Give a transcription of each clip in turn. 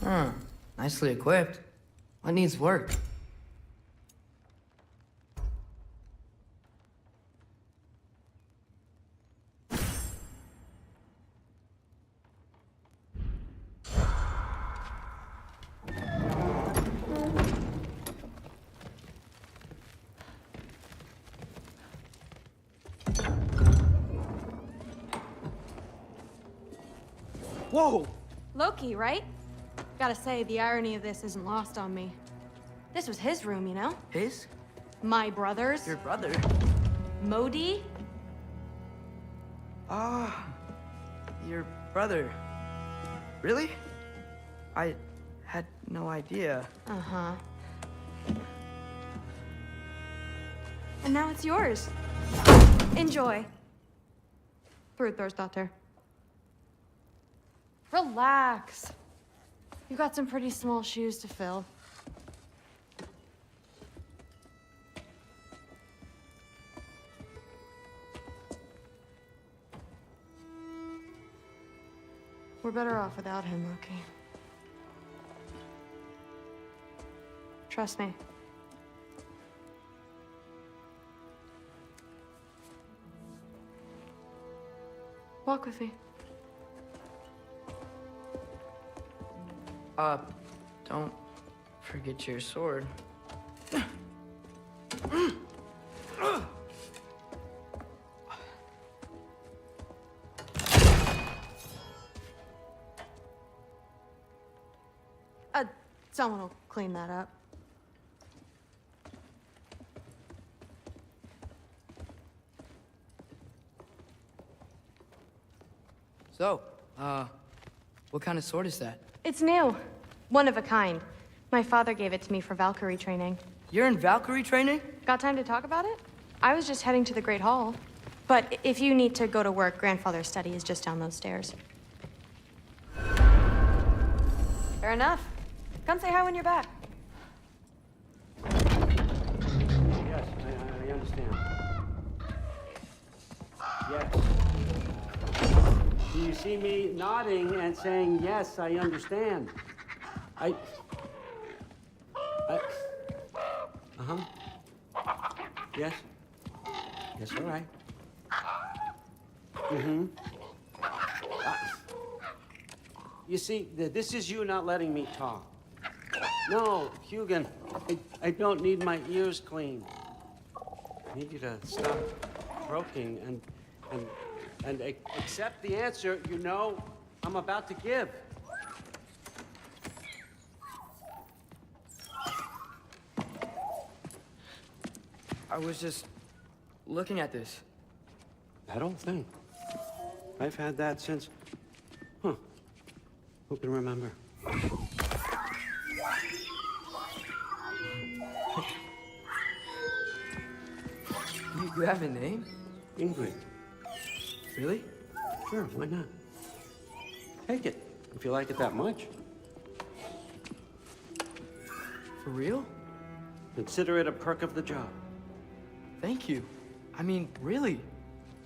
Huh. Nicely equipped. What needs work? Whoa! Loki, right? Gotta say, the irony of this isn't lost on me. This was his room, you know? His? My brother's. Your brother? Modi? Ah, your brother. Really? I had no idea. Uh-huh. And now it's yours. Enjoy. Daughter. Relax. You've got some pretty small shoes to fill. We're better off without him, Loki. Trust me. Walk with me. Don't forget your sword. Someone will clean that up. So, what kind of sword is that? It's new. One of a kind. My father gave it to me for Valkyrie training. You're in Valkyrie training? Got time to talk about it? I was just heading to the Great Hall. But if you need to go to work, Grandfather's study is just down those stairs. Fair enough. Come say hi when you're back. Yes, I understand. Yes. Do you see me nodding and saying, yes, I understand? Uh-huh. Yes? Yes, all right. Mm-hmm. You see, this is you not letting me talk. No, Hugin, I don't need my ears cleaned. I need you to stop croaking and accept the answer you know I'm about to give. I was just looking at this. That old thing. I've had that since... Huh. Who can remember? You have a name? Ingrid. Really? Sure, why not? Take it, if you like it that much. For real? Consider it a perk of the job. Thank you. I mean, really.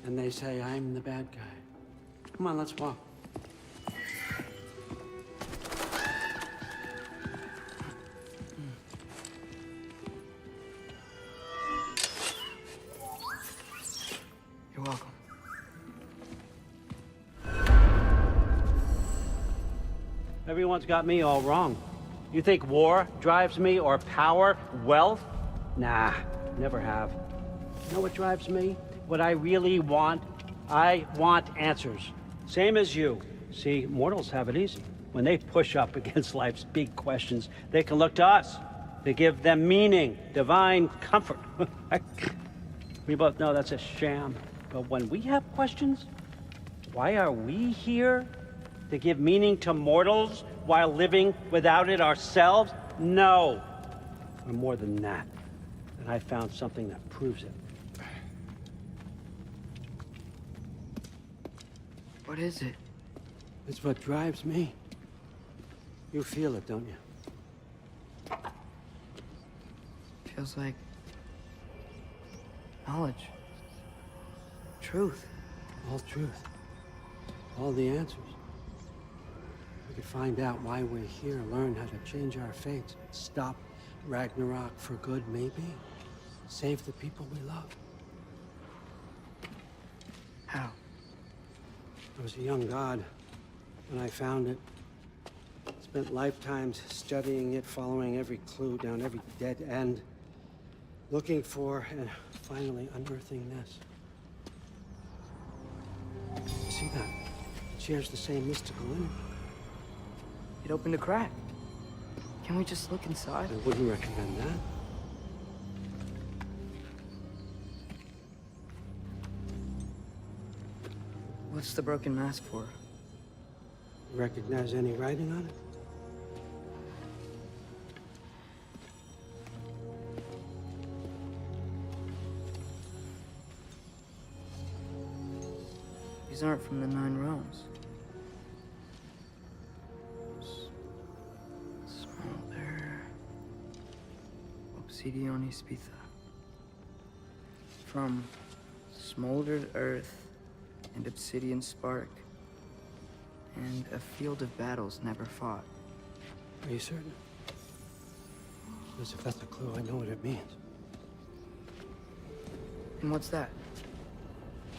And they say I'm the bad guy. Come on, let's walk. You're welcome. Everyone's got me all wrong. You think war drives me, or power, wealth? Nah, never have. You know what drives me? What I really want? I want answers. Same as you. See, mortals have it easy. When they push up against life's big questions, they can look to us. They give them meaning, divine comfort. We both know that's a sham. But when we have questions, why are we here? To give meaning to mortals while living without it ourselves? No. We're more than that. And I found something that proves it. What is it? It's what drives me. You feel it, don't you? Feels like knowledge. Truth. All truth. All the answers. could find out why we're here, learn how to change our fates, stop Ragnarok for good, maybe. Save the people we love. How? I was a young god when I found it. Spent lifetimes studying it, following every clue down every dead end, looking for and finally unearthing this. You see that? It shares the same mystical energy. It opened a crack. Can we just look inside? I wouldn't recommend that. What's the broken mask for? You recognize any writing on it? These aren't from the Nine Realms. Smolder. Obsidione Spitha. From smoldered earth and obsidian spark. And a field of battles never fought. Are you certain? Because if that's a clue, I know what it means. And what's that?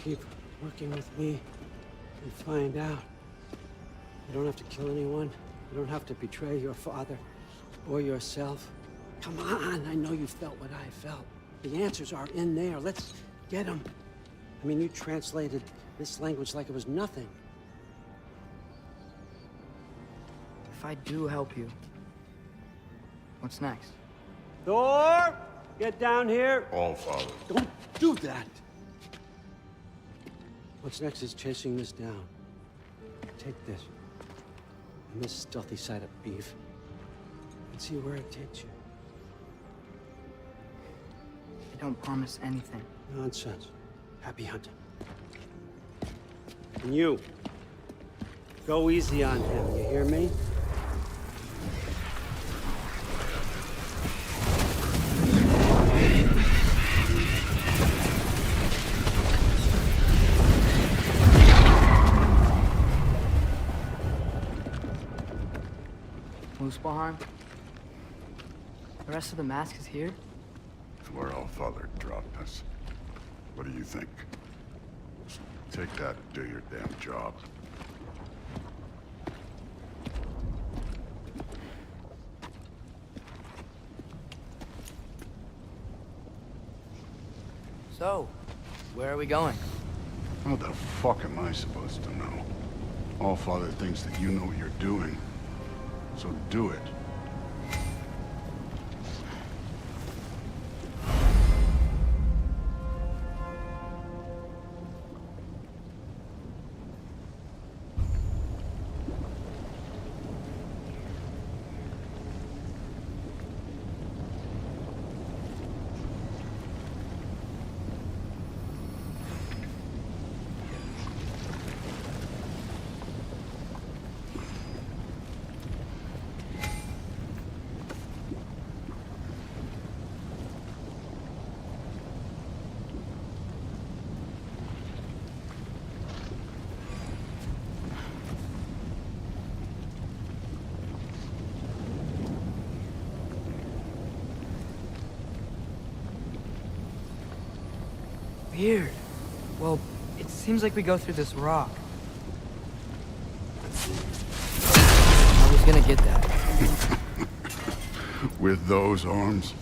Keep working with me and find out. You don't have to kill anyone. You don't have to betray your father or yourself. Come on, I know you felt what I felt. The answers are in there. Let's get them. I mean, you translated this language like it was nothing. If I do help you, what's next? Thor, get down here. All Father. Don't do that. What's next is chasing this down. Take this. And this stealthy side of beef. And see where it takes you. I don't promise anything. Nonsense. Happy hunting. And you. Go easy on him, you hear me? Muspelheim? The rest of the mask is here? It's where All Father dropped us. What do you think? Take that and do your damn job. So, where are we going? What the fuck am I supposed to know? All Father thinks that you know what you're doing. So do it. Weird. Well, it seems like we go through this rock. I was gonna get that. With those arms?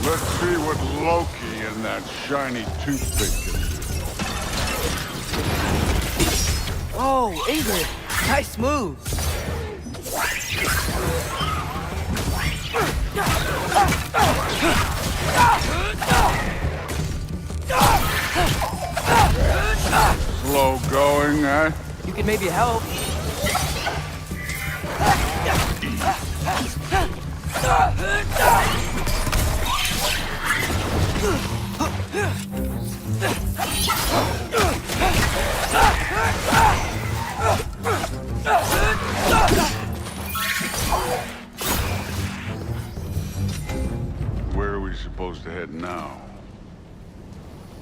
Let's see what Loki and that shiny toothpick can do. Oh, Ingrid! Nice moves! Slow going, eh? You could maybe help. Where are we supposed to head now?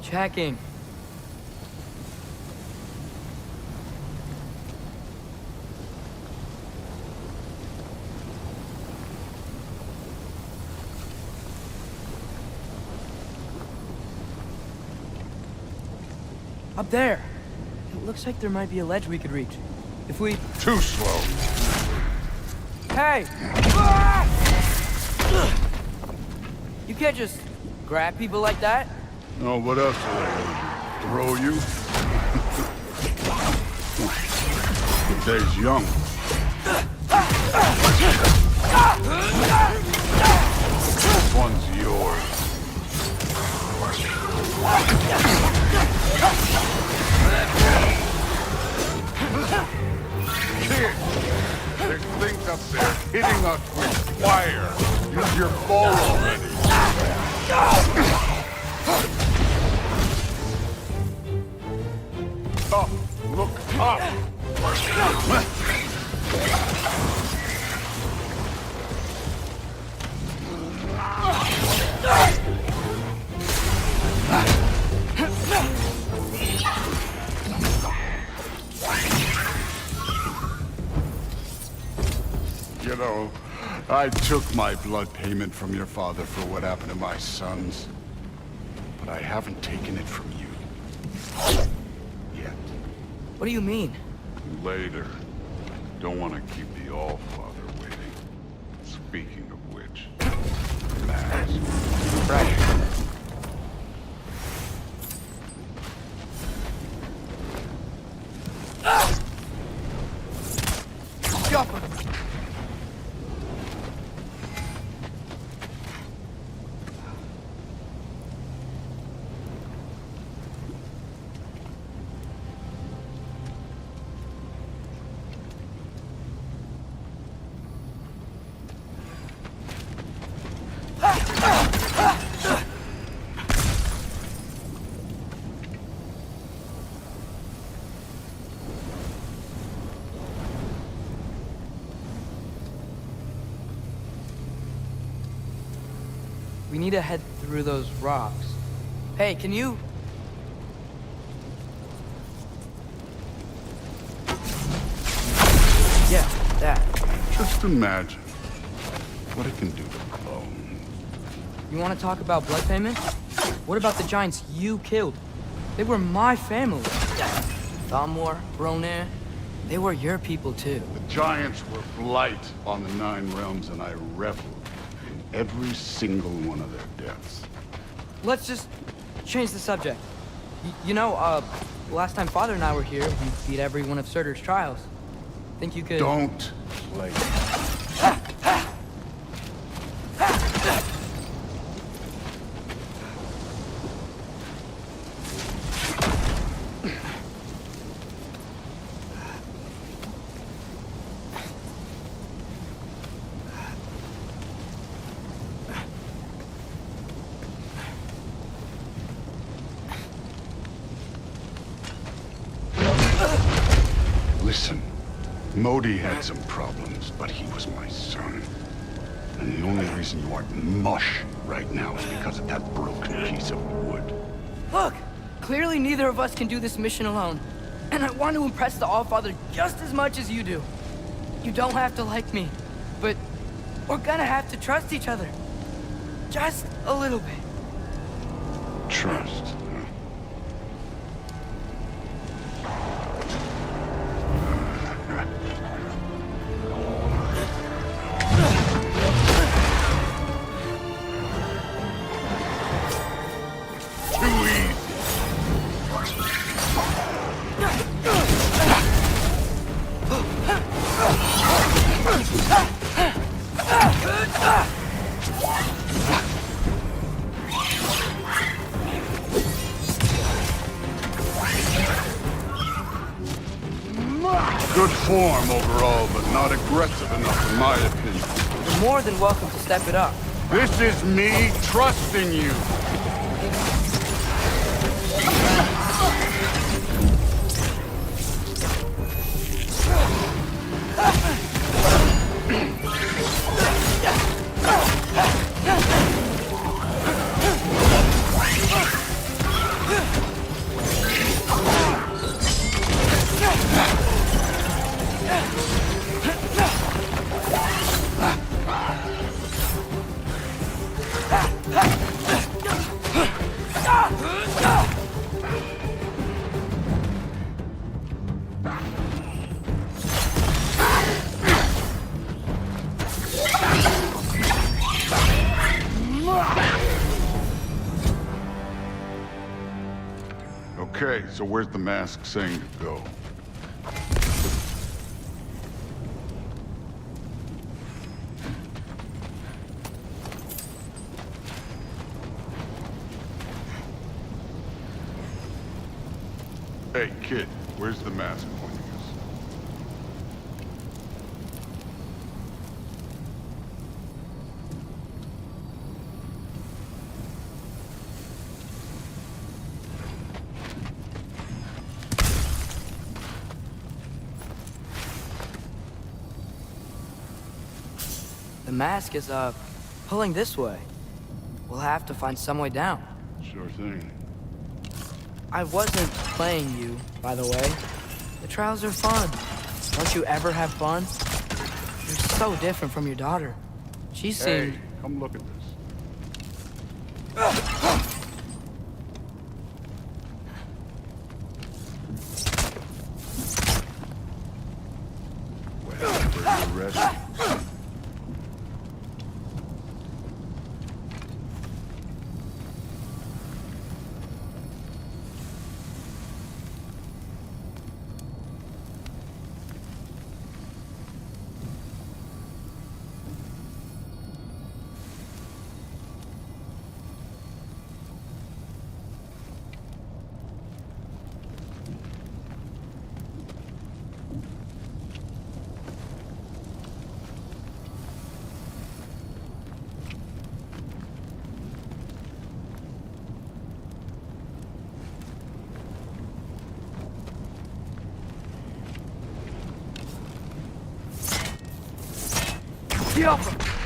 Checking. Up there. It looks like there might be a ledge we could reach. If we... Too slow. Hey! You can't just grab people like that. Oh, what else are they gonna do? Throw you? There's young. This one's yours. Kid, there's things up there hitting us with fire. Use your bow already. Up, look up. You know, I took my blood payment from your father for what happened to my sons. But I haven't taken it from you. Yet. What do you mean? Later. Don't want to keep the Allfather waiting. Speaking of which, Max. Right. Chopper! We need to head through those rocks. Hey, can you... Yeah, that. Just imagine what it can do to clones. You want to talk about blood payment? What about the giants you killed? They were my family. Thamor, Bronir, they were your people too. The giants were blight on the Nine Realms, and I reveled in every single one of their deaths. Let's just change the subject. You know, last time Father and I were here, we beat every one of Surtur's trials. Think you could... Don't play. Listen, Modi had some problems, but he was my son. And the only reason you aren't mush right now is because of that broken piece of wood. Look! Clearly neither of us can do this mission alone. And I want to impress the Allfather just as much as you do. You don't have to like me, but we're gonna have to trust each other. Just a little bit. Trust, huh? Good form overall, but not aggressive enough in my opinion. You're more than welcome to step it up. This is me trusting you. Okay, so where's the mask saying to go? Hey, kid, where's the mask pointing us? The mask is, pulling this way. We'll have to find some way down. Sure thing. I wasn't playing you, by the way. The trials are fun. Don't you ever have fun? You're so different from your daughter. She seemed... Hey, come look at this. Wherever you're ready. Get off!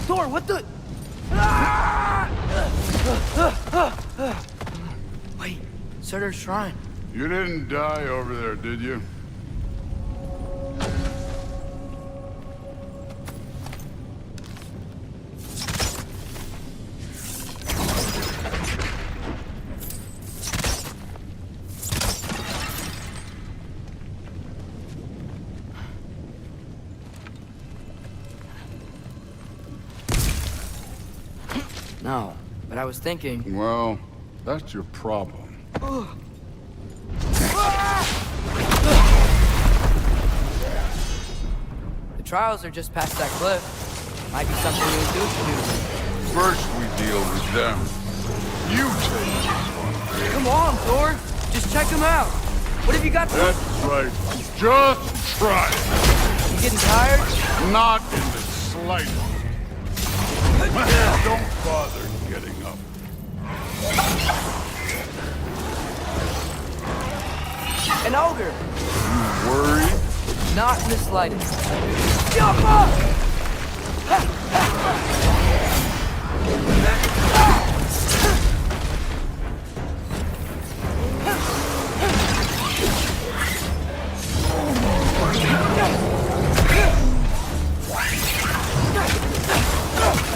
Thor, what the... Wait, Surtur's shrine. You didn't die over there, did you? No, but I was thinking... Well, that's your problem. The trials are just past that cliff. Might be something you and Duke can do. First we deal with them. You take this one. Come on, Thor! Just check them out! What have you got to... That's right. Just try it. You getting tired? Not in the slightest. Don't bother getting up. An ogre! You worried? Not in the slightest. Jump up!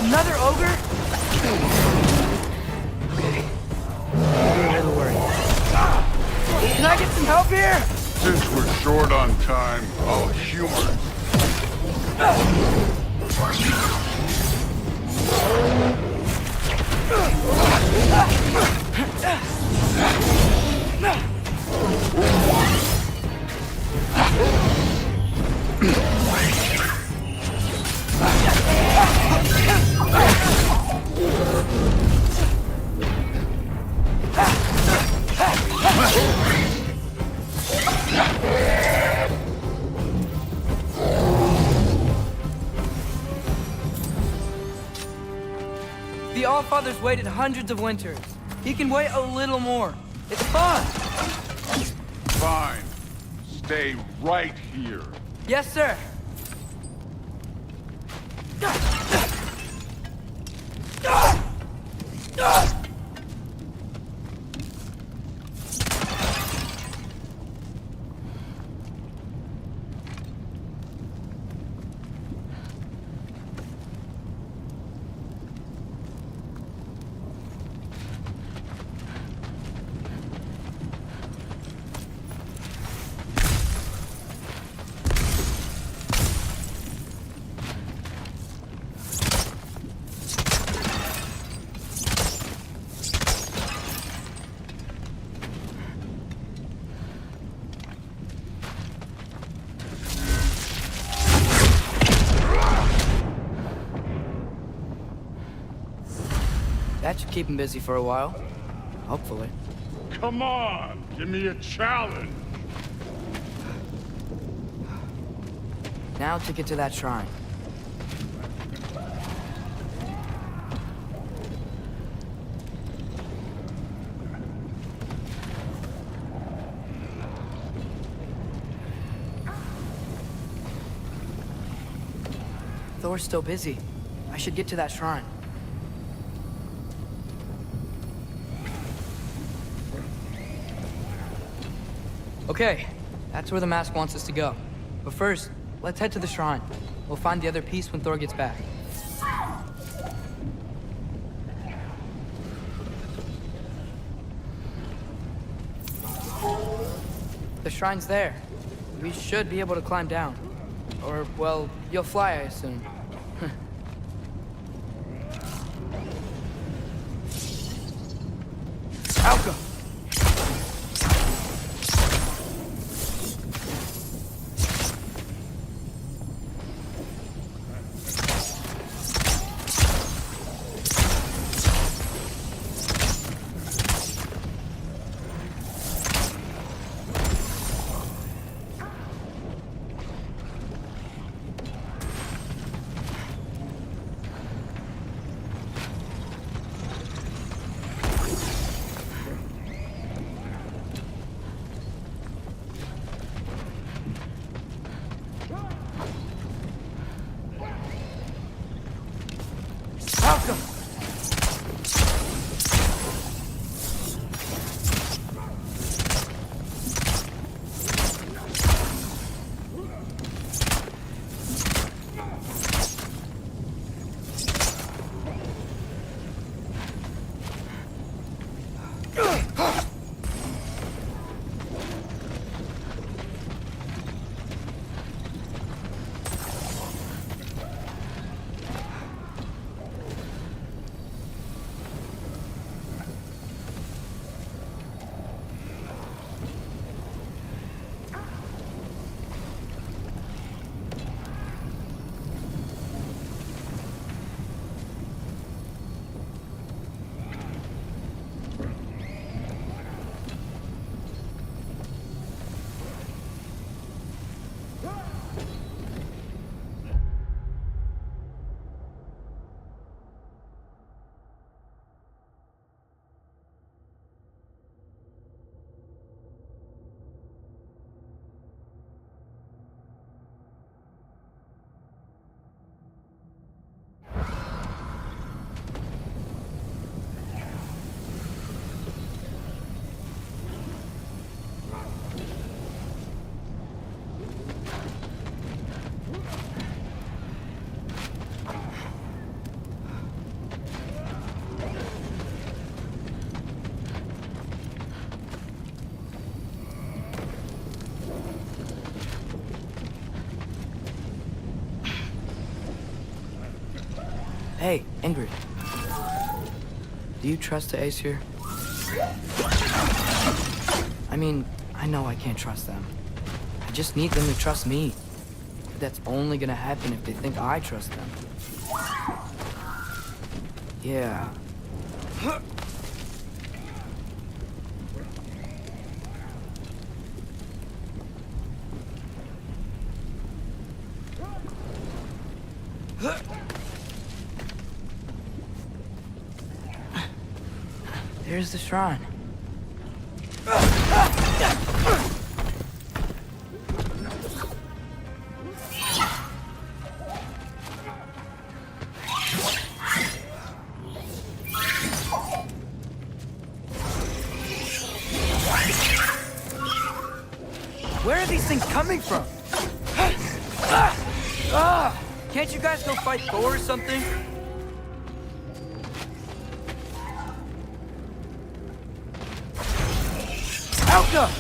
Another ogre? Okay. Never worry. Can I get some help here? Since we're short on time, I'll humor. The Allfather's waited hundreds of winters. He can wait a little more. It's fun! Fine. Stay right here. Yes, sir. That should keep him busy for a while. Hopefully. Come on, give me a challenge. Now to get to that shrine. Thor's still busy. I should get to that shrine. Okay, that's where the mask wants us to go. But first, let's head to the shrine. We'll find the other piece when Thor gets back. The shrine's there. We should be able to climb down. Or, well, you'll fly, I assume. Alka! Hey, Ingrid. Do you trust the Aesir? I mean, I know I can't trust them. I just need them to trust me. But that's only gonna happen if they think I trust them. Yeah. There's the shrine. Where are these things coming from? Can't you guys go fight Thor or something? Alka!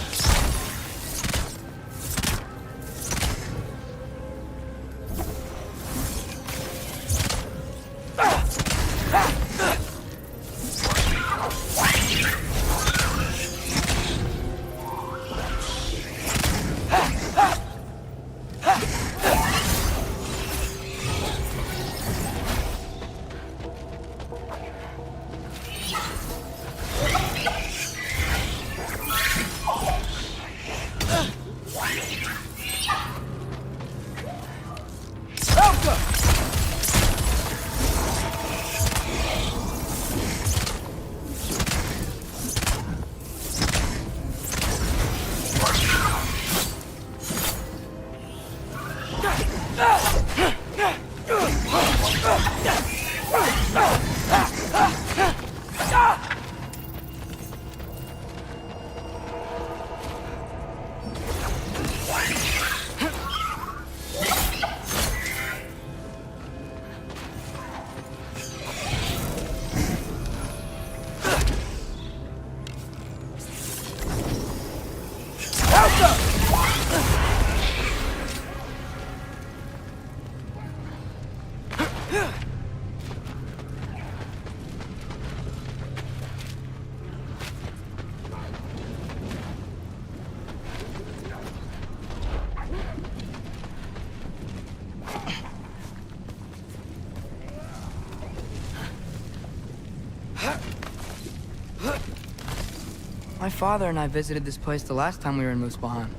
My father and I visited this place the last time we were in Muspelheim.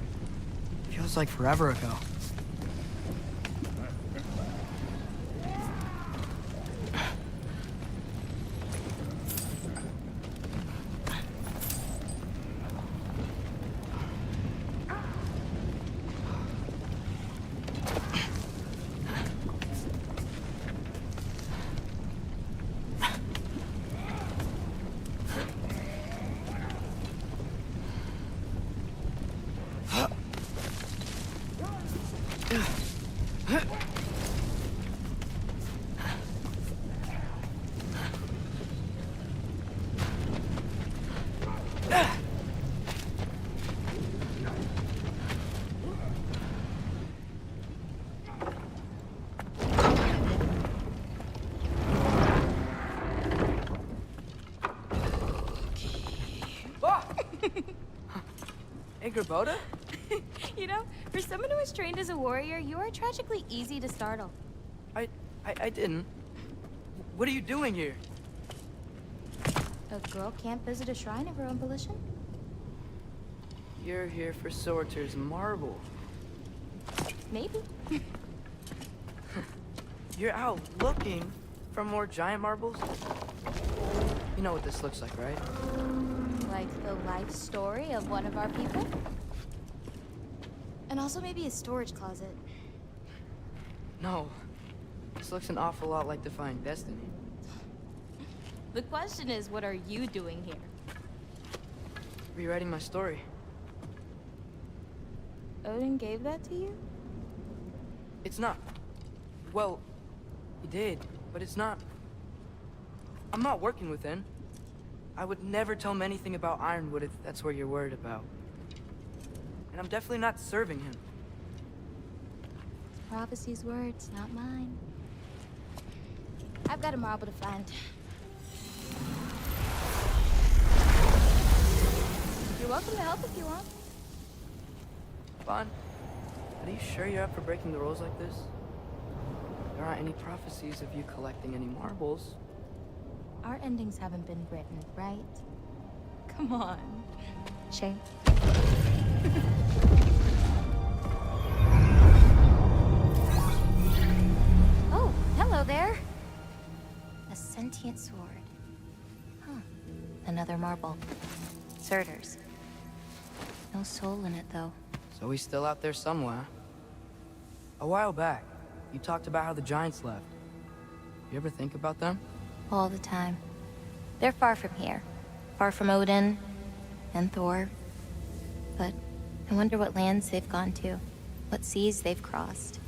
Feels like forever ago. Angrboda? You know, for someone who was trained as a warrior, you are tragically easy to startle. I didn't. What are you doing here? A girl can't visit a shrine of her own volition? You're here for Sorter's marble. Maybe. You're out looking for more giant marbles? You know what this looks like, right? Like the life story of one of our people? And also maybe a storage closet. No. This looks an awful lot like Defying Destiny. The question is, what are you doing here? Rewriting my story. Odin gave that to you? It's not. Well, he did, but it's not. I'm not working with him. I would never tell him anything about Ironwood if that's what you're worried about. And I'm definitely not serving him. Prophecy's words, not mine. I've got a marble to find. You're welcome to help if you want. Vaughn, are you sure you're up for breaking the rules like this? There aren't any prophecies of you collecting any marbles. Our endings haven't been written, right? Come on. Shane. Oh, hello there. A sentient sword. Huh. Another marble. Surtur's. No soul in it, though. So he's still out there somewhere. A while back, you talked about how the Giants left. You ever think about them? All the time. They're far from here. Far from Odin and Thor. But I wonder what lands they've gone to. What seas they've crossed.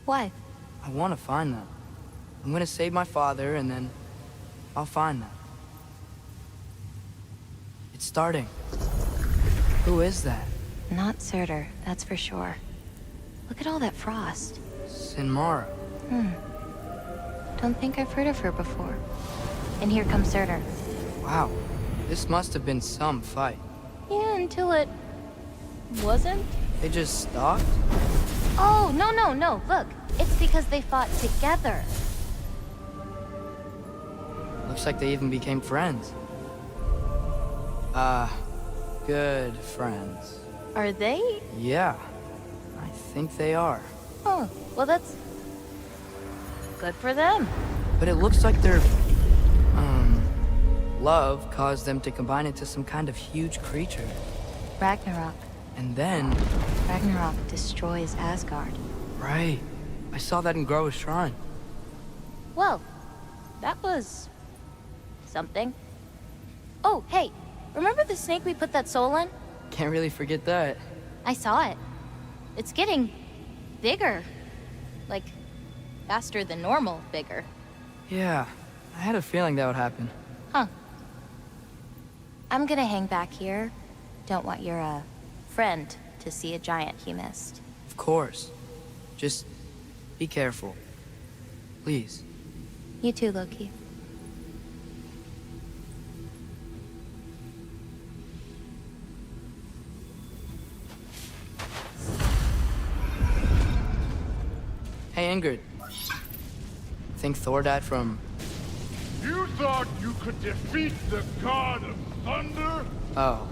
Why? I want to find them. I'm gonna save my father, and then I'll find them. It's starting. Who is that? Not Surtur, that's for sure. Look at all that frost. Sinmara. Don't think I've heard of her before. And here comes Surtur. Wow. This must have been some fight. Yeah, until it... wasn't? They just stopped? Oh, no. Look, it's because they fought together. Looks like they even became friends. Good friends. Are they? Yeah, I think they are. Oh, well that's... good for them. But it looks like their, love caused them to combine into some kind of huge creature. Ragnarok. And then, Ragnarok destroys Asgard. right, I saw that in Groa's shrine. Well, that was... something. Oh, hey, remember the snake we put that soul in? Can't really forget that. I saw it. It's getting... bigger. Like, faster than normal bigger. Yeah, I had a feeling that would happen. Huh. I'm gonna hang back here. Don't want your, friend to see a giant he missed. Of course. Just be careful. Please. You too, Loki. Hey, Ingrid. Think Thor died from... You thought you could defeat the god of thunder? Oh.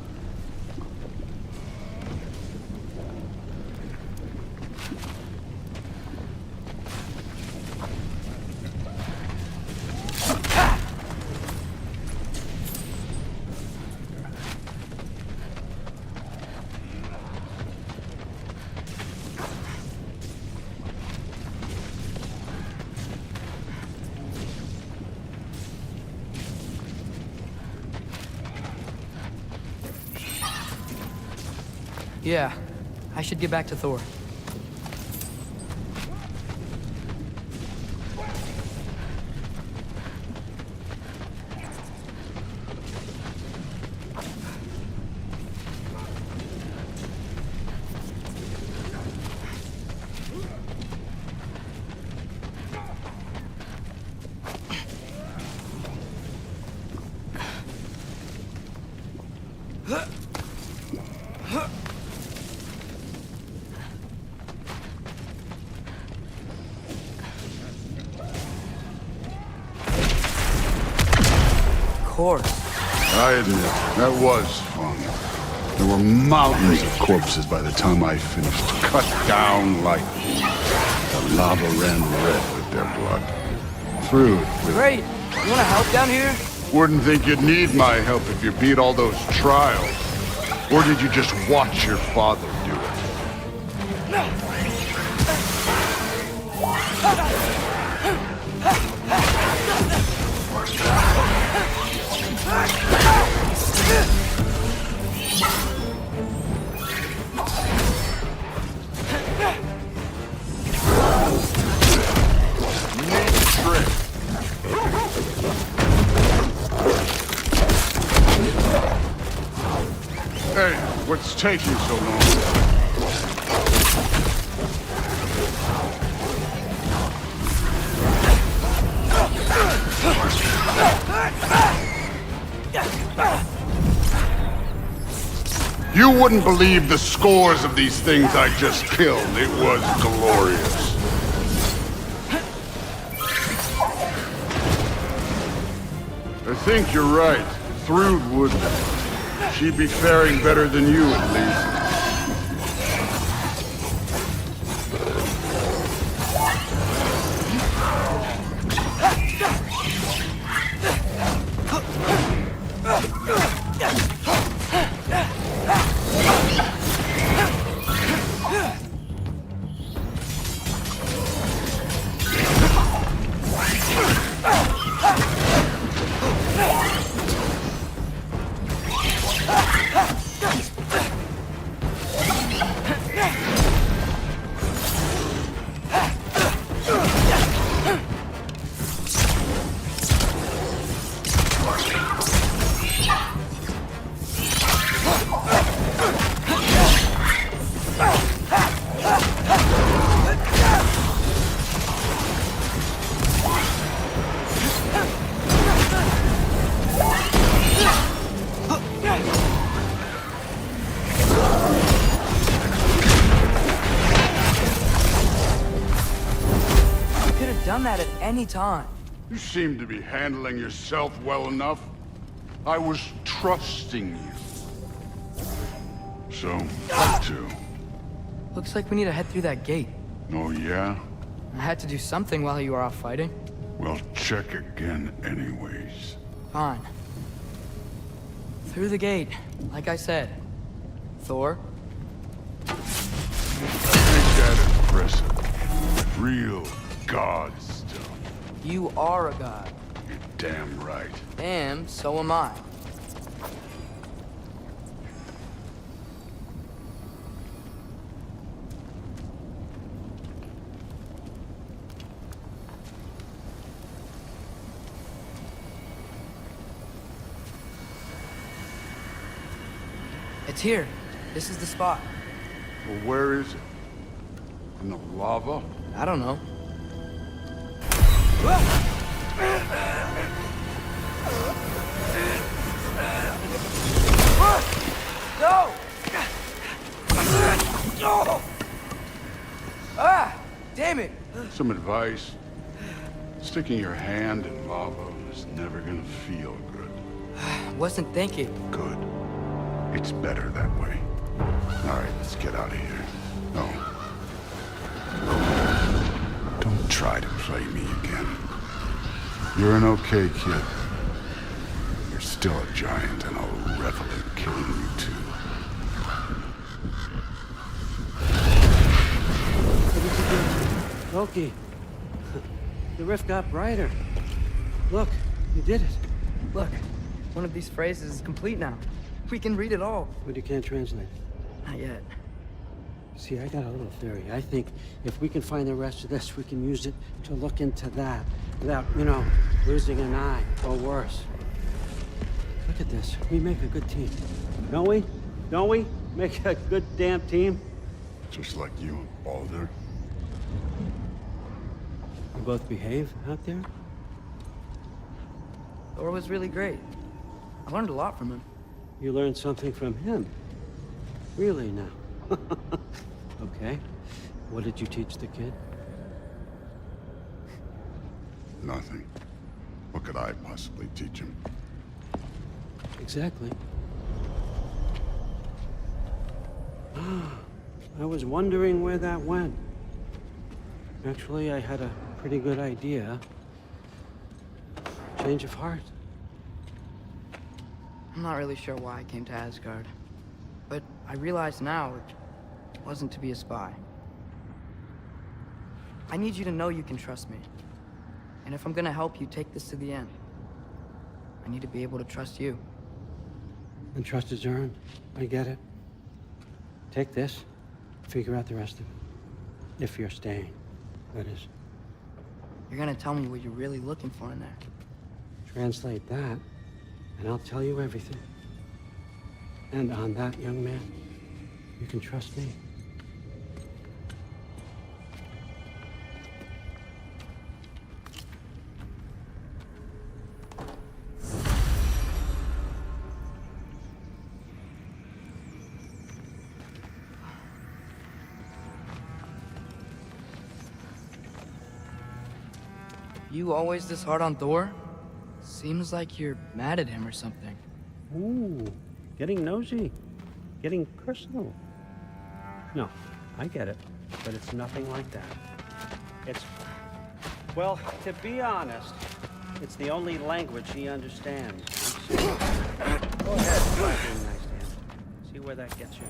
Yeah, I should get back to Thor. Of course. I admit, that was fun. There were mountains of corpses by the time I finished, cut down like the lava ran red with their blood. Through with... Great. You wanna help down here? Wouldn't think you'd need my help if you beat all those trials. Or did you just watch your father do it? Hey, what's taking so long? You wouldn't believe the scores of these things I just killed. It was glorious. I think you're right. Thrud wouldn't. She'd be faring better than you, at least. Done that at any time. You seem to be handling yourself well enough. I was trusting you. So, what to? Looks like we need to head through that gate. Oh, yeah? I had to do something while you were off fighting. Well, check again anyways. Fine. Through the gate, like I said. Thor? Ain't that impressive? Real god stuff. You are a god. You're damn right. And so am I. It's here. This is the spot. Well, where is it? In the lava? I don't know. No! Ah! Damn it! Some advice. Sticking your hand in lava is never gonna feel good. Wasn't thinking. Good. It's better that way. All right, let's get out of here. No. Don't try to play me again. You're an okay kid. You're still a giant, and I'll revel in killing you too. Loki, the rift got brighter. Look, you did it. Look, one of these phrases is complete now. We can read it all. But you can't translate. Not yet. See, I got a little theory. I think if we can find the rest of this, we can use it to look into that without, losing an eye or worse. Look at this. We make a good team. Don't we? Don't we? Make a good damn team? Just like you and Baldur. We both behave out there? Thor was really great. I learned a lot from him. You learned something from him? Really now? Okay. What did you teach the kid? Nothing. What could I possibly teach him? Exactly. I was wondering where that went. Actually, I had a pretty good idea. Change of heart. I'm not really sure why I came to Asgard. But I realize now it wasn't to be a spy. I need you to know you can trust me. And if I'm gonna help you take this to the end, I need to be able to trust you. And trust is earned. I get it. Take this. Figure out the rest of it. If you're staying, that is. You're gonna tell me what you're really looking for in there. Translate that, and I'll tell you everything. And on that, young man, you can trust me. You always this hard on Thor? Seems like you're mad at him or something. Ooh, getting nosy, getting personal. No, I get it, but it's nothing like that. It's, well, to be honest, it's the only language he understands. Go ahead, try being nice to him. See where that gets you.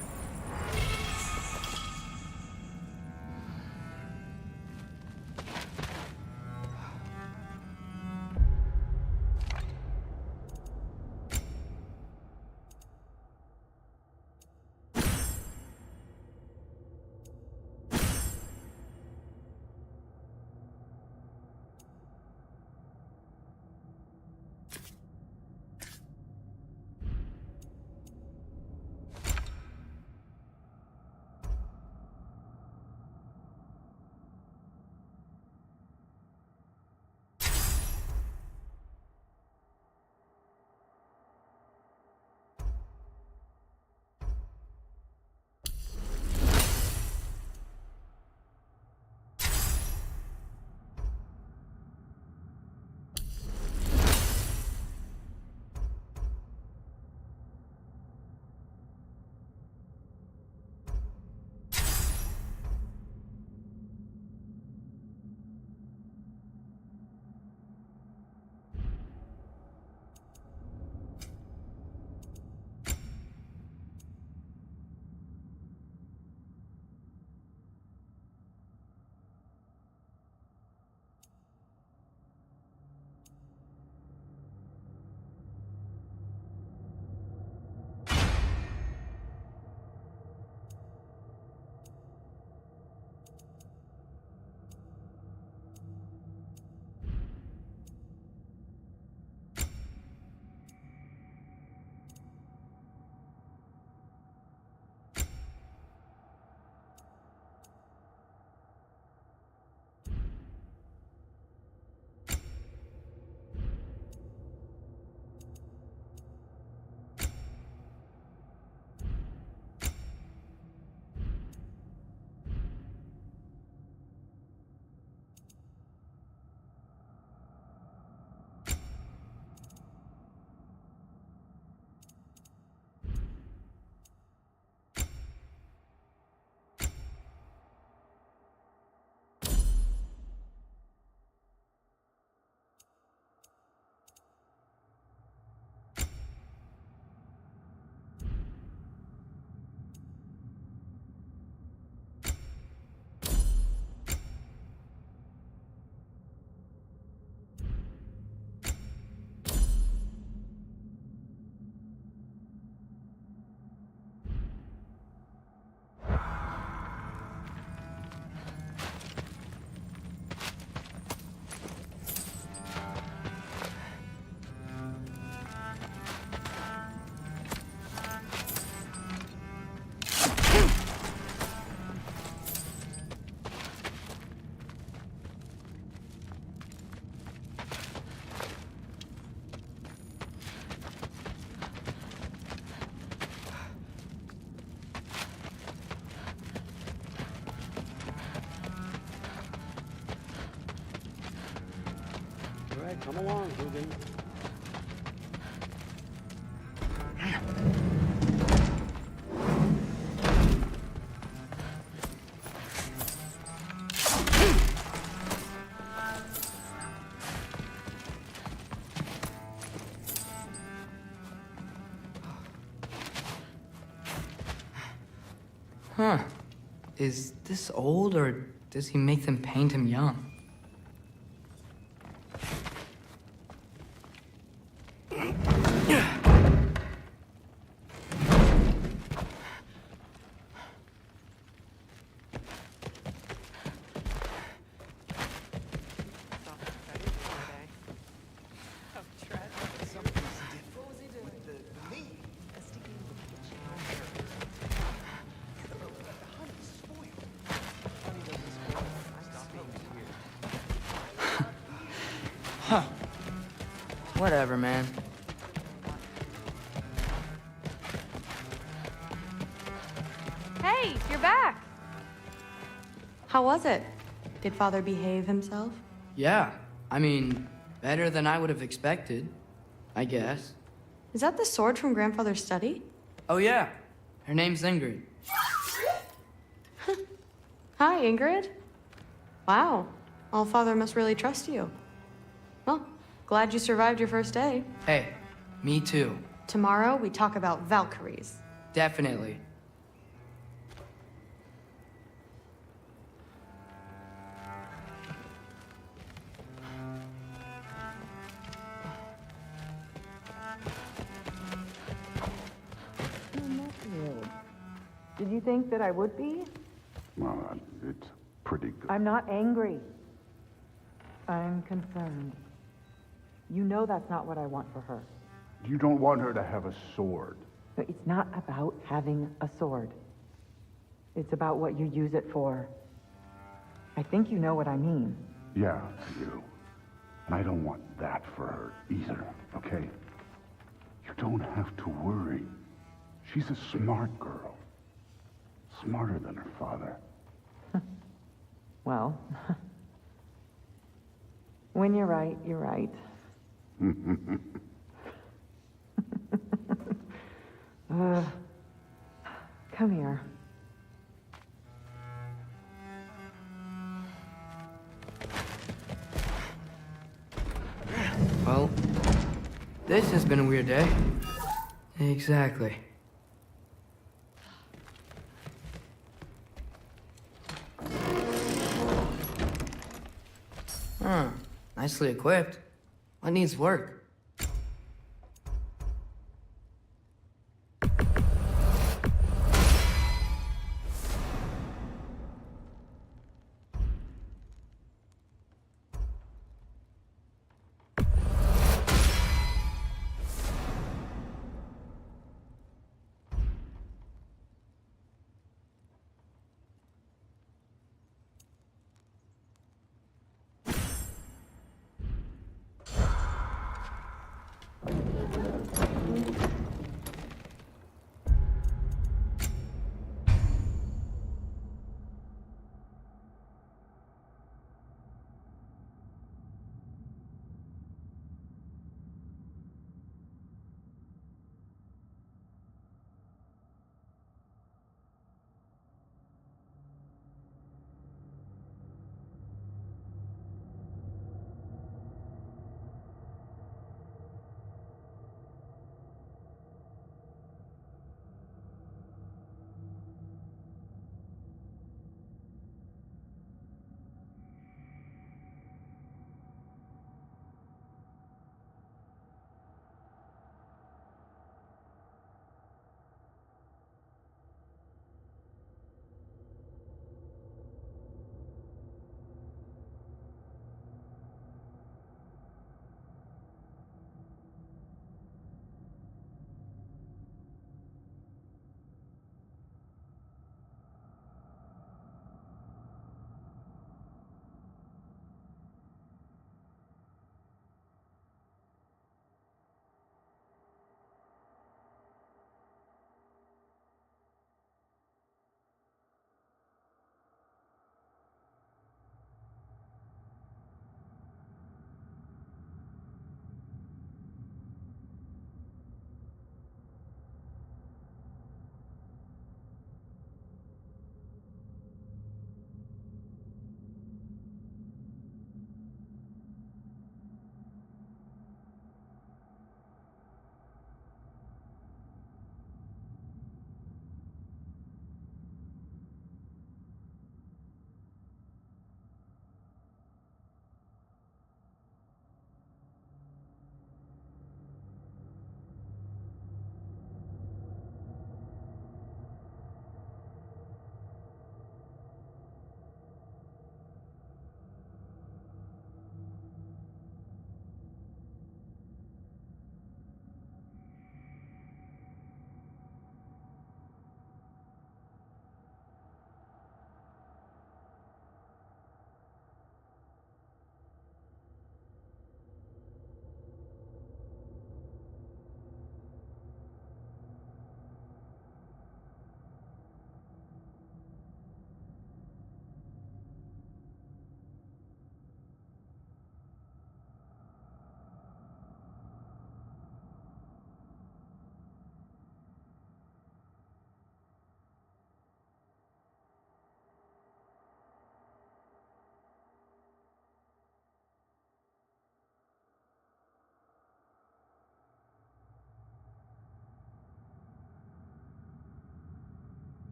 Come along, Hugin. Huh. Is this old, or does he make them paint him young? Whatever, man. Hey, you're back. How was it? Did Father behave himself? Yeah, I mean, better than I would have expected, I guess. Is that the sword from Grandfather's study? Oh, yeah. Her name's Ingrid. Hi, Ingrid. Wow. Allfather must really trust you. Well, glad you survived your first day. Hey, me too. Tomorrow, we talk about Valkyries. Definitely. Did you think that I would be? Well, it's pretty good. I'm not angry. I'm concerned. You know that's not what I want for her. You don't want her to have a sword. But it's not about having a sword. It's about what you use it for. I think you know what I mean. Yeah, I do. And I don't want that for her either, okay? You don't have to worry. She's a smart girl. Smarter than her father. Well, when you're right, you're right. Come here. Well, this has been a weird day. Exactly. Huh. Nicely equipped. What needs work?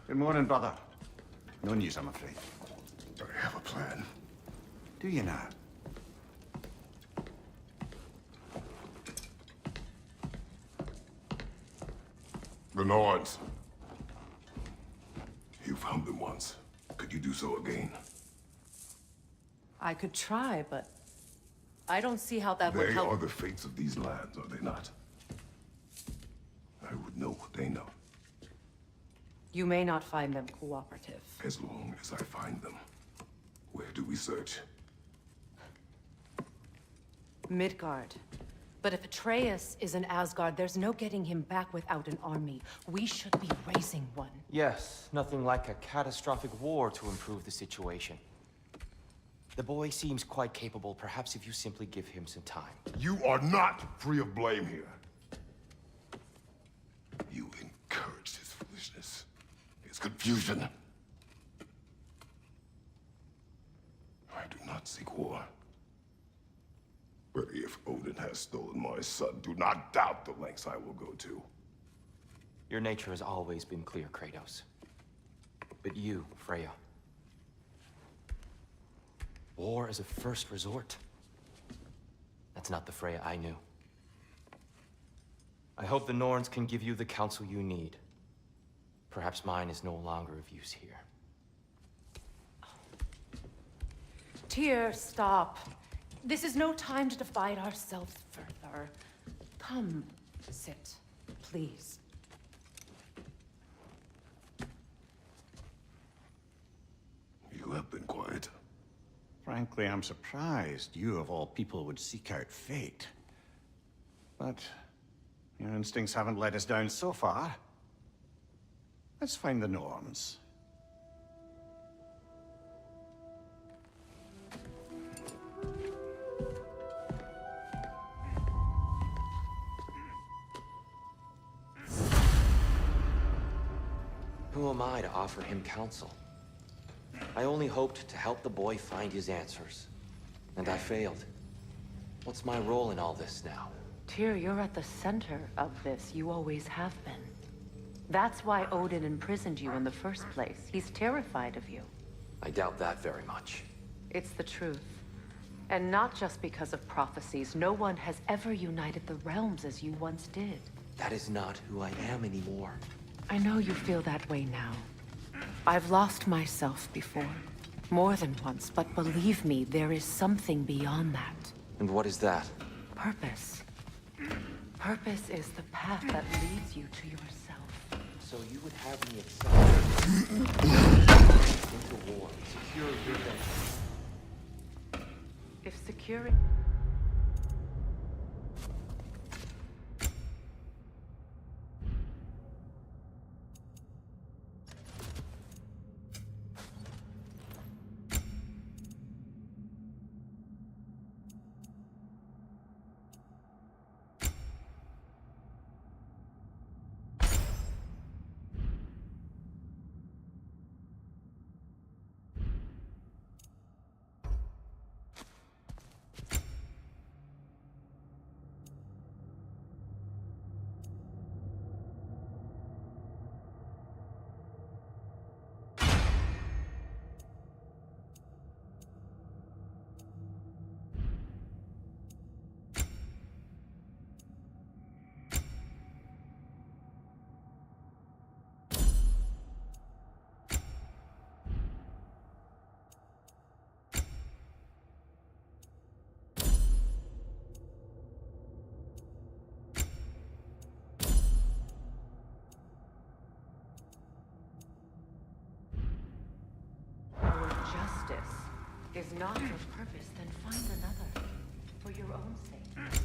Good morning, brother. No news, I'm afraid. I have a plan. Do you now? The Norns. You found them once. Could you do so again? I could try, but I don't see how that would They help. are the fates of these lands, are they not? I would know what they know, You may not find them cooperative. as long as I find them. Where do we search? Midgard. But if Atreus is in Asgard, there's no getting him back without an army. We should be raising one. Yes, nothing like a catastrophic war to improve the situation. The boy seems quite capable. Perhaps if you simply give him some time. You are not free of blame here. You encouraged his foolishness, his confusion. I do not seek war. But if Odin has stolen my son, do not doubt the lengths I will go to. Your nature has always been clear, Kratos. But you, Freya. War is a first resort. That's not the Freya I knew. I hope the Norns can give you the counsel you need. Perhaps mine is no longer of use here. Tyr, stop. This is no time to divide ourselves further. Come, sit, please. You have been quiet. Frankly, I'm surprised you, of all people, would seek out fate. But your instincts haven't let us down so far. Let's find the Norns. Who am I to offer him counsel? I only hoped to help the boy find his answers. And I failed. What's my role in all this now? Tyr, you're at the center of this. You always have been. That's why Odin imprisoned you in the first place. He's terrified of you. I doubt that very much. It's the truth. And not just because of prophecies. No one has ever united the realms as you once did. That is not who I am anymore. I know you feel that way now. I've lost myself before. More than once, but believe me, there is something beyond that. And what is that? Purpose. Purpose is the path that leads you to yourself. So you would have me accept into war, secure your vengeance. If securing... Justice is not your purpose, then find another. For your own sake.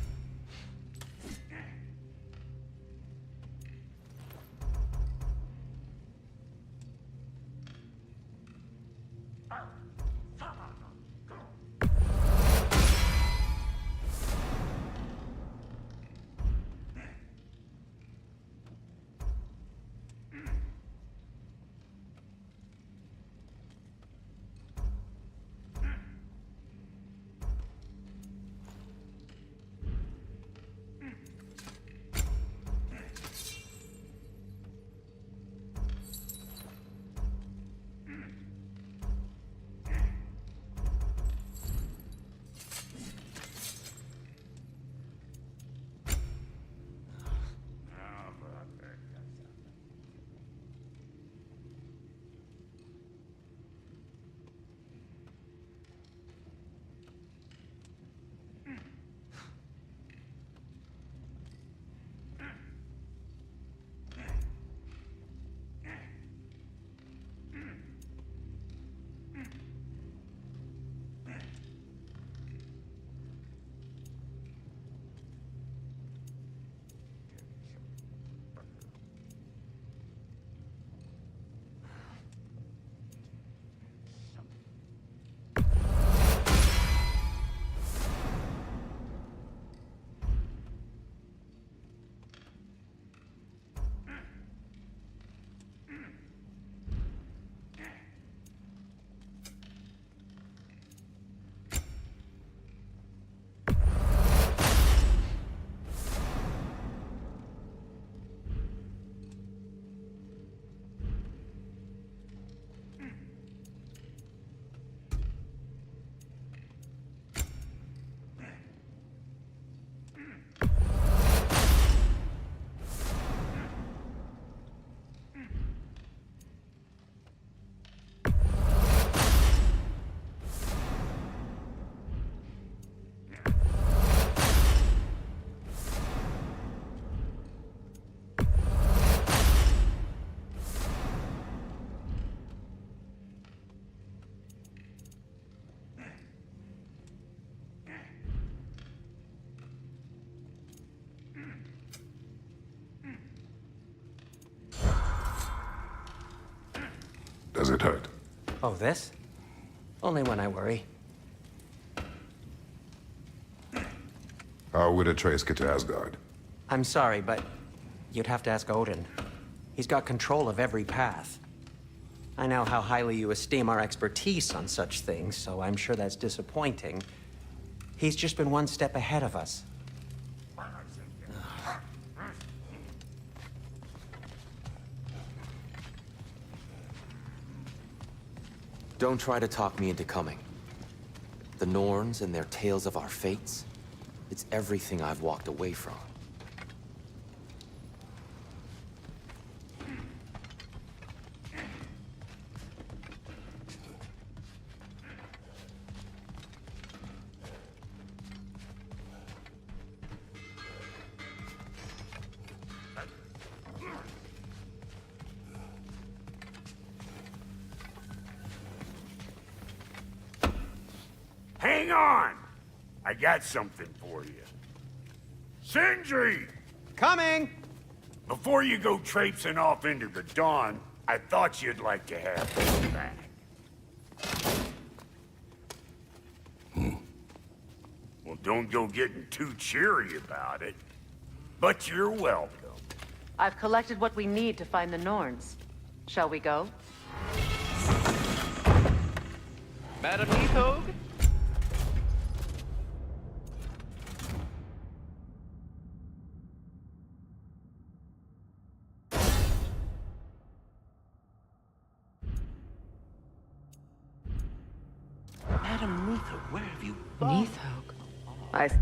Does it hurt? Oh, this? Only when I worry. How would Atreus get to Asgard? I'm sorry, but you'd have to ask Odin. He's got control of every path. I know how highly you esteem our expertise on such things, so I'm sure that's disappointing. He's just been one step ahead of us. Don't try to talk me into coming. The Norns and their tales of our fates, it's everything I've walked away from. Hang on! I got something for you. Sindri! Coming! Before you go traipsing off into the dawn, I thought you'd like to have this back. Well, don't go getting too cheery about it. But you're welcome. I've collected what we need to find the Norns. Shall we go? Madam Nithog? Madam Nithog, where have you gone? Nithog?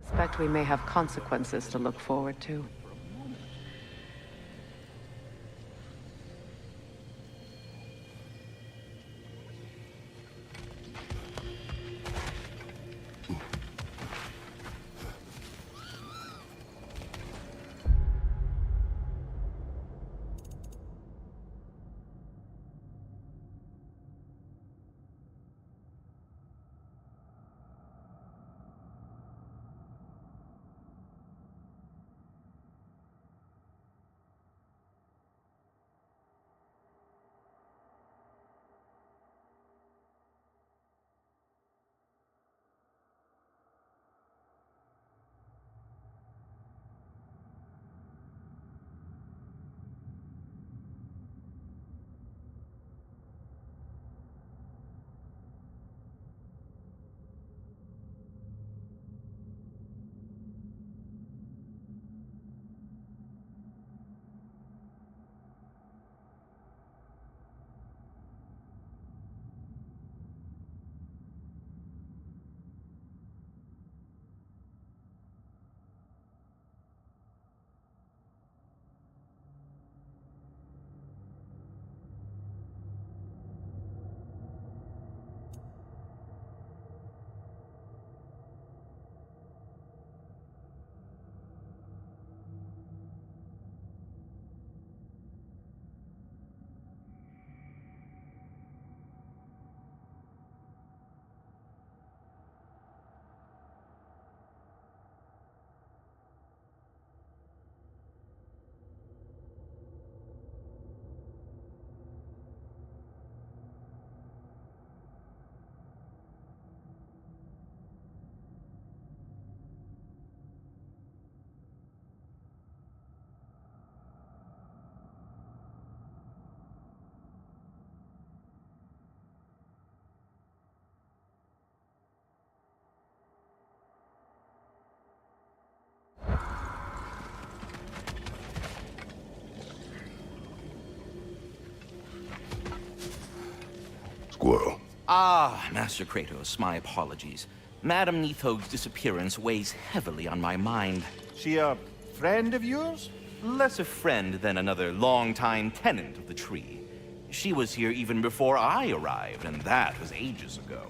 Suspect we may have consequences to look forward to. Squirrel. Ah, Master Kratos, my apologies. Madam Nithog's disappearance weighs heavily on my mind. She a friend of yours? Less a friend than another longtime tenant of the tree. She was here even before I arrived, and that was ages ago.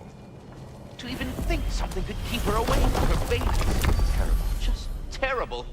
To even think something could keep her away from her baby. Terrible, just terrible.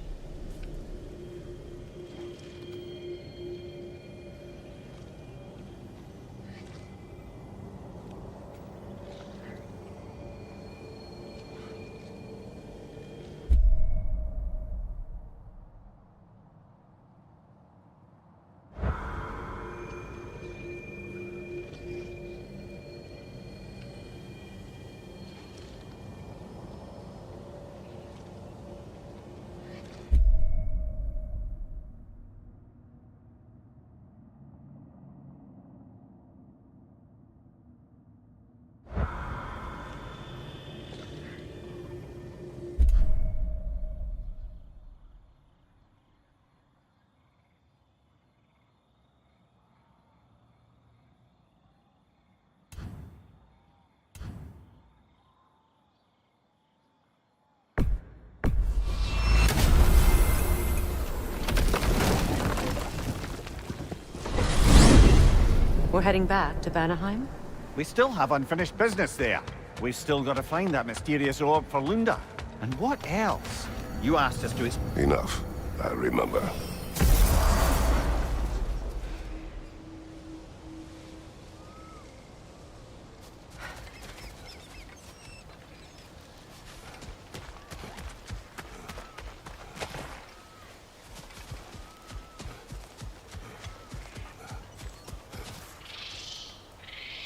We're heading back to Vanaheim? We still have unfinished business there. We've still got to find that mysterious orb for Lunda. And what else? You asked us to... Enough. I remember.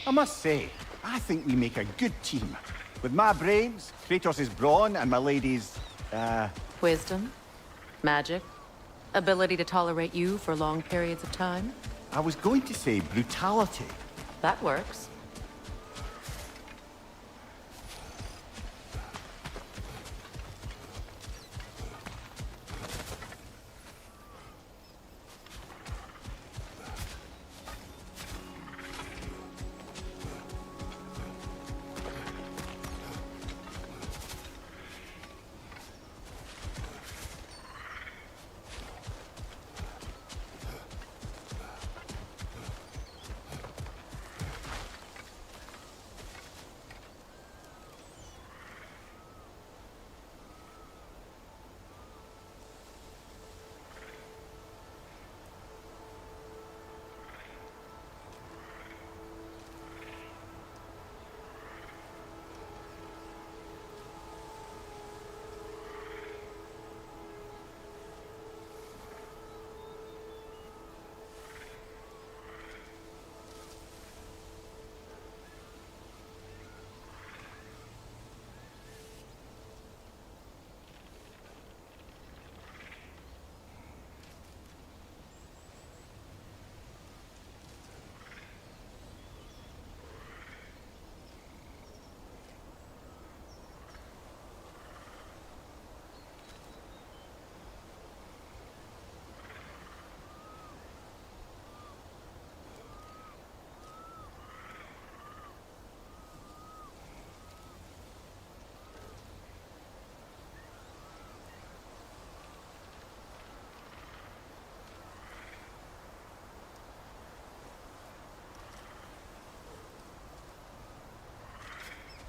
I must say, I think we make a good team. With my brains, Kratos' brawn, and my lady's, Wisdom? Magic? Ability to tolerate you for long periods of time? I was going to say brutality. That works.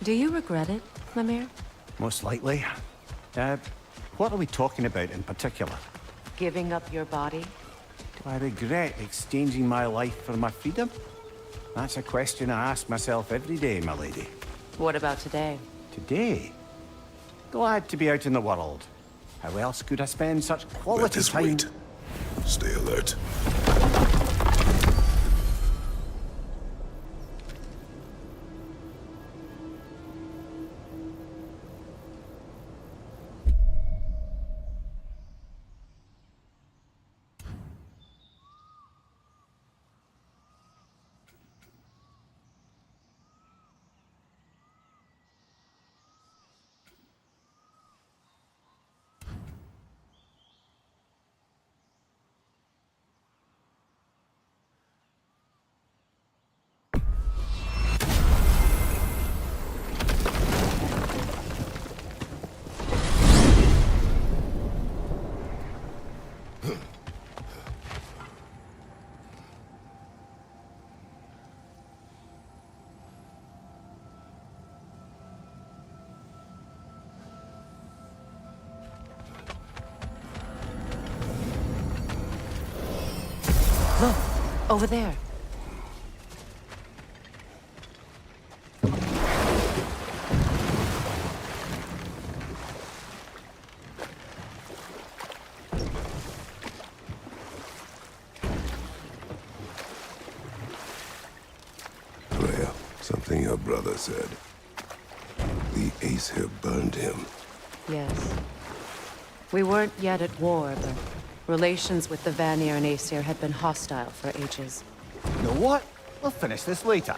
Do you regret it, Mimir? Most likely. What are we talking about in particular? Giving up your body? Do I regret exchanging my life for my freedom? That's a question I ask myself every day, my lady. What about today? Today? Glad to be out in the world. How else could I spend such quality time? Wait. Stay alert. Look, over there. Freya, something your brother said. The Aesir burned him. Yes. We weren't yet at war, but relations with the Vanir and Aesir had been hostile for ages. You know what? We'll finish this later.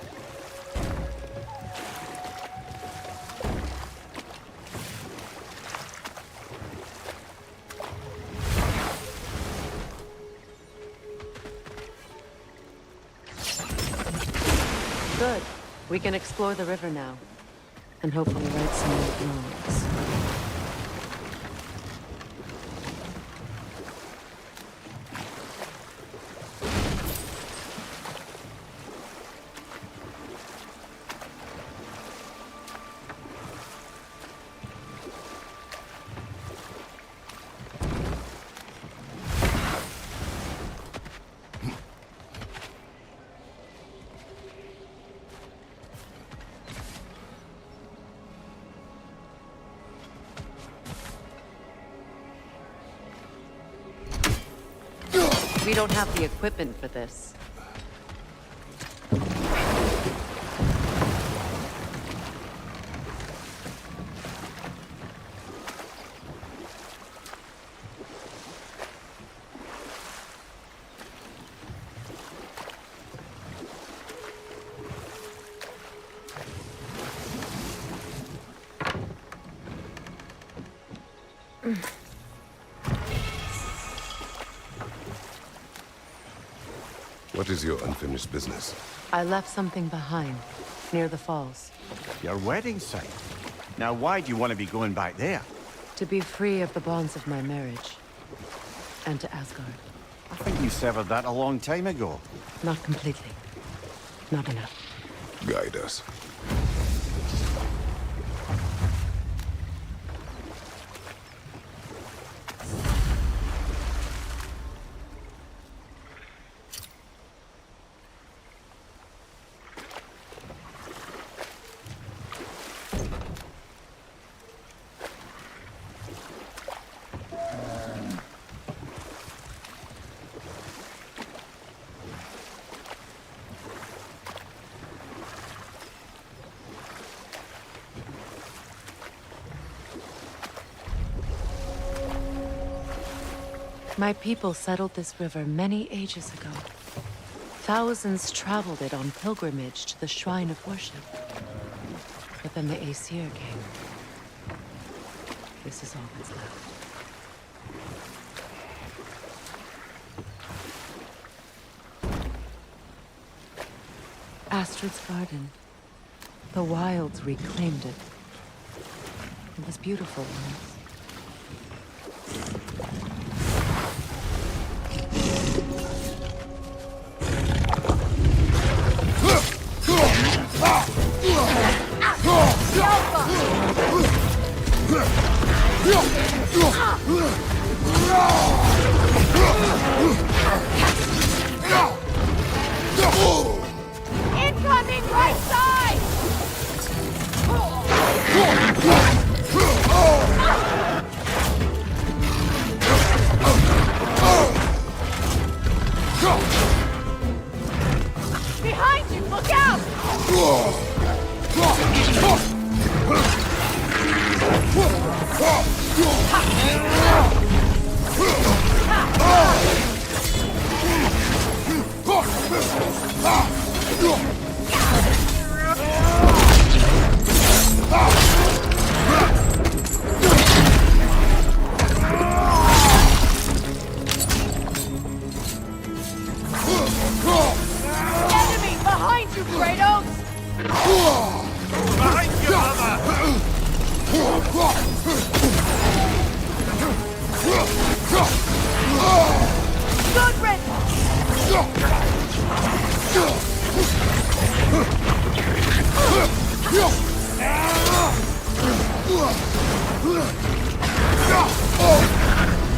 Good. We can explore the river now. And hopefully right some more drawings. We don't have the equipment for this. What is your unfinished business? I left something behind, near the falls. Your wedding site? Now why do you want to be going back there? To be free of the bonds of my marriage. And to Asgard. I think you severed that a long time ago. Not completely. Not enough. Guide us. My people settled this river many ages ago. Thousands traveled it on pilgrimage to the shrine of worship. But then the Aesir came. This is all that's left. Astrid's garden. The wilds reclaimed it. It was beautiful once. Incoming right side! Behind you, look out! Enemy behind you, Kratos! Behind you, mother! Good riddance!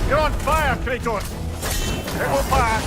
You're on fire, Kratos! It will pass!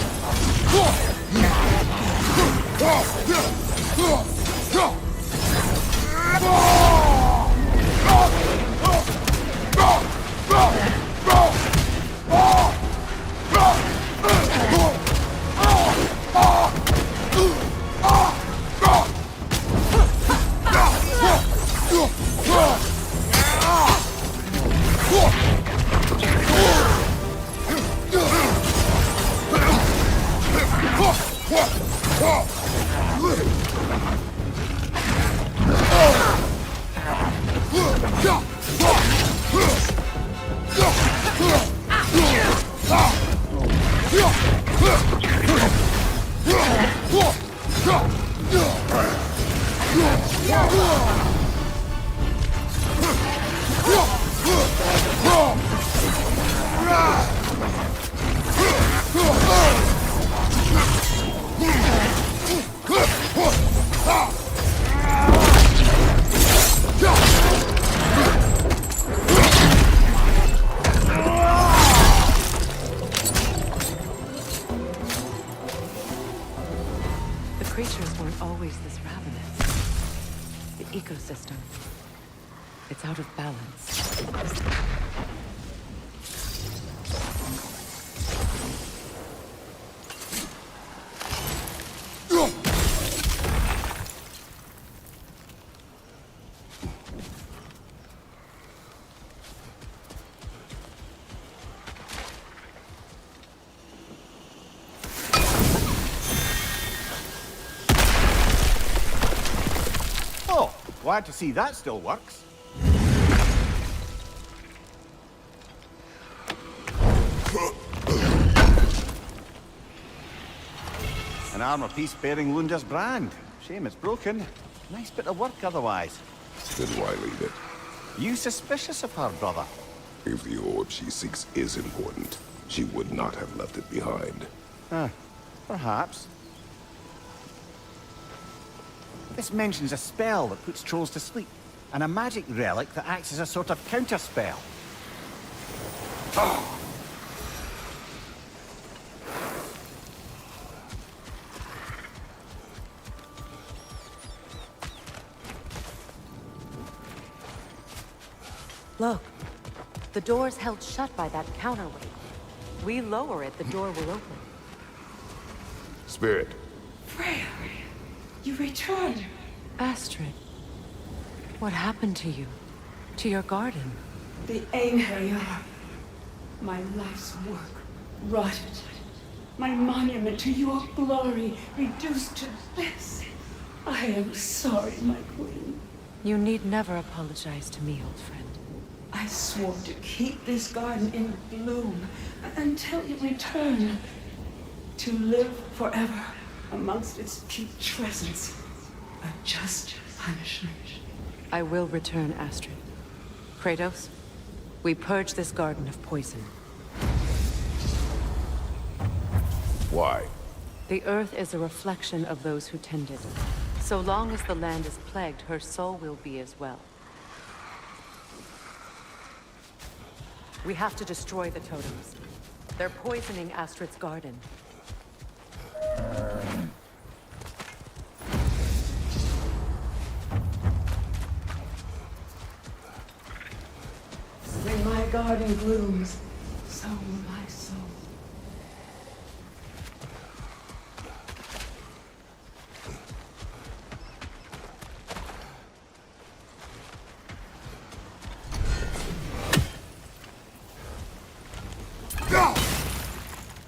The creatures weren't always this ravenous. The ecosystem. It's out of balance. Glad to see that still works. An armor-piece bearing Lunda's brand. Shame it's broken. Nice bit of work otherwise. Then why leave it? You suspicious of her, brother? If the orb she seeks is important, she would not have left it behind. Perhaps. This mentions a spell that puts trolls to sleep, and a magic relic that acts as a sort of counterspell. Look, the door's held shut by that counterweight. We lower it, the door will open. Spirit. Freya, you returned. Astrid, what happened to you? To your garden? The Einherjar. My life's work rotted. My monument to your glory reduced to this. I am sorry, my queen. You need never apologize to me, old friend. I swore to keep this garden in bloom until you return. To live forever amongst its putrescence. A just punishment. I will return, Astrid. Kratos, we purge this garden of poison. Why? The earth is a reflection of those who tend it. So long as the land is plagued, her soul will be as well. We have to destroy the totems. They're poisoning Astrid's garden. When my garden blooms, so will my soul.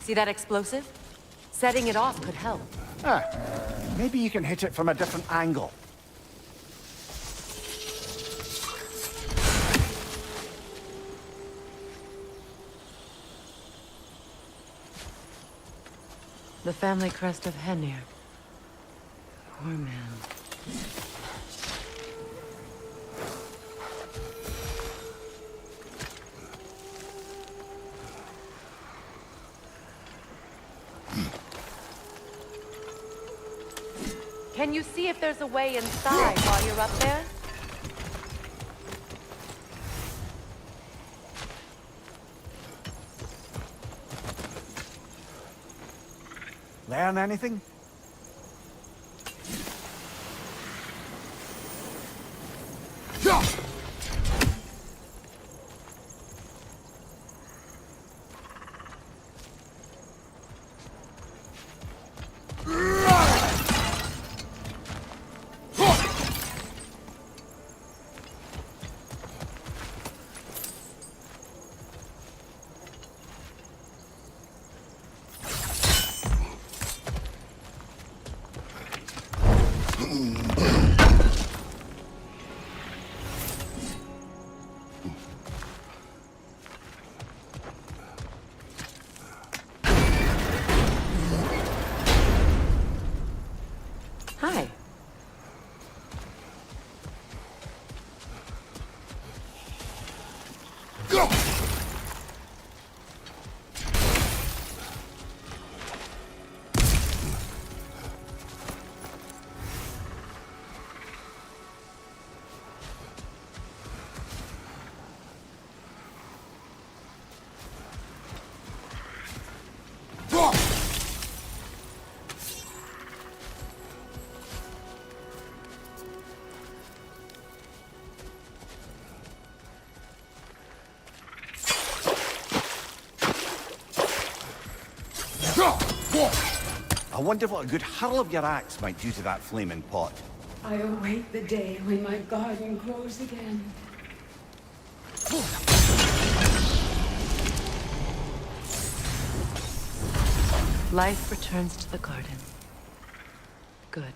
See that explosive? Setting it off could help. Maybe you can hit it from a different angle. The family crest of Henir. Poor man. Can you see if there's a way inside while you're up there? Learn anything? Hi. I wonder what a good hurl of your axe might do to that flaming pot. I await the day when my garden grows again. Life returns to the garden. Good.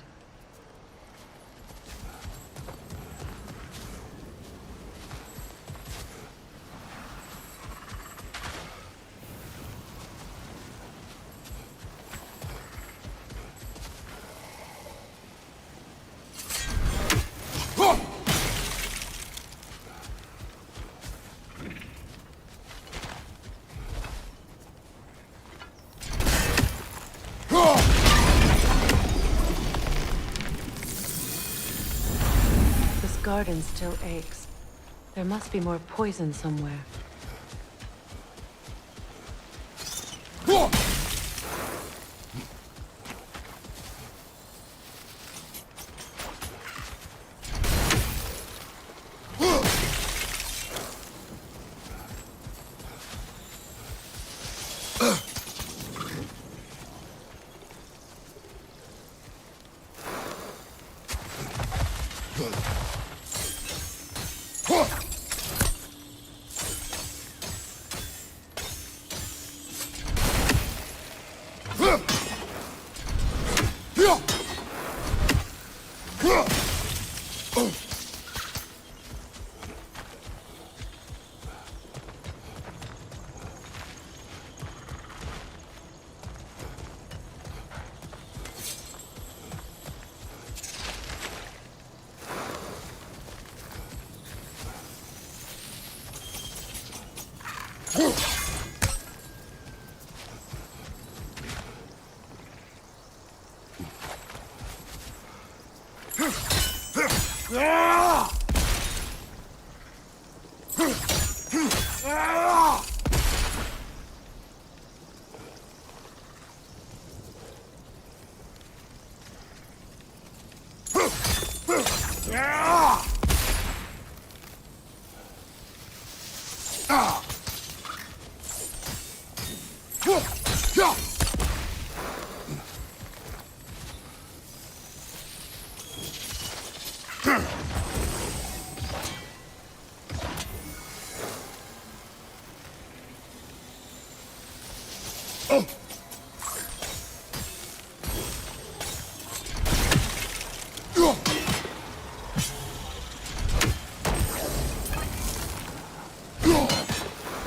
garden still aches. There must be more poison somewhere.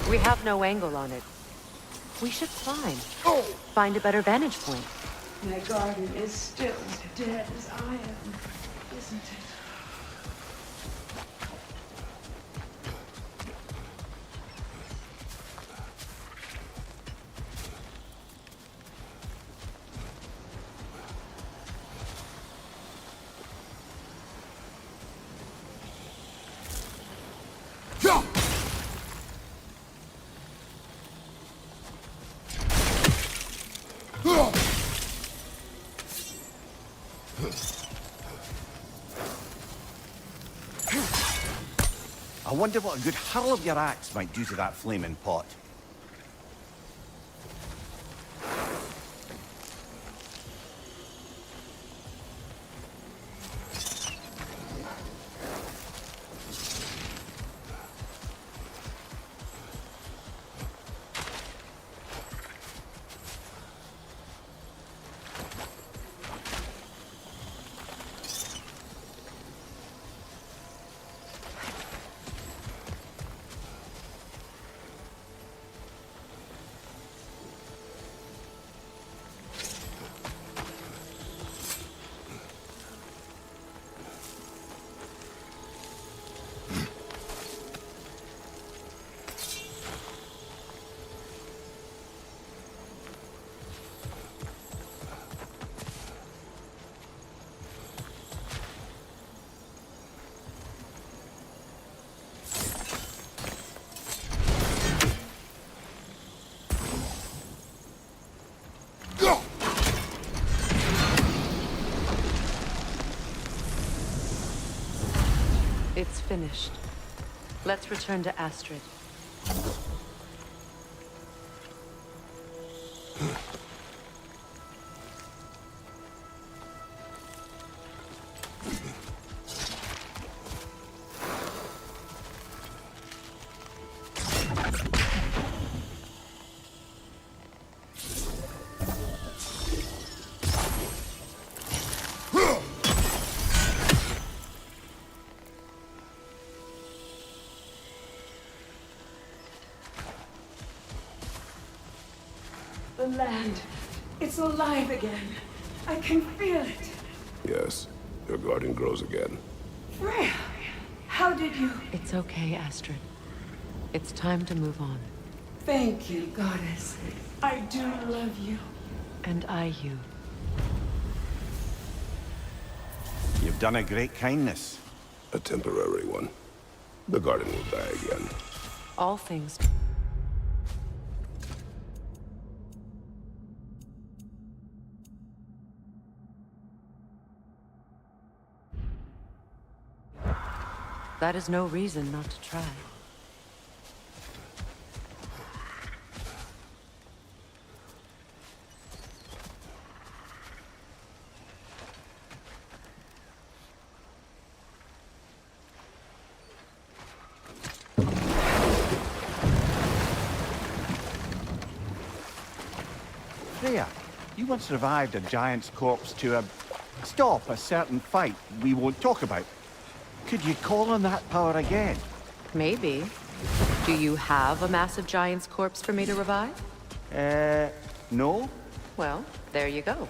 We have no angle on it. We should climb. Find a better vantage point. My garden is still as dead as I am, isn't it? I wonder what a good hurl of your axe might do to that flaming pot. It's finished. Let's return to Astrid. The land. It's alive again. I can feel it. Yes, your garden grows again. Freya, how did you... It's okay, Astrid. It's time to move on. Thank you, Goddess. I do love you. And I you. You've done a great kindness. A temporary one. The garden will die again. All things. That is no reason not to try. Freya, you once revived a giant's corpse to stop a certain fight we won't talk about. Could you call on that power again? Maybe. Do you have a massive giant's corpse for me to revive? No? Well, there you go.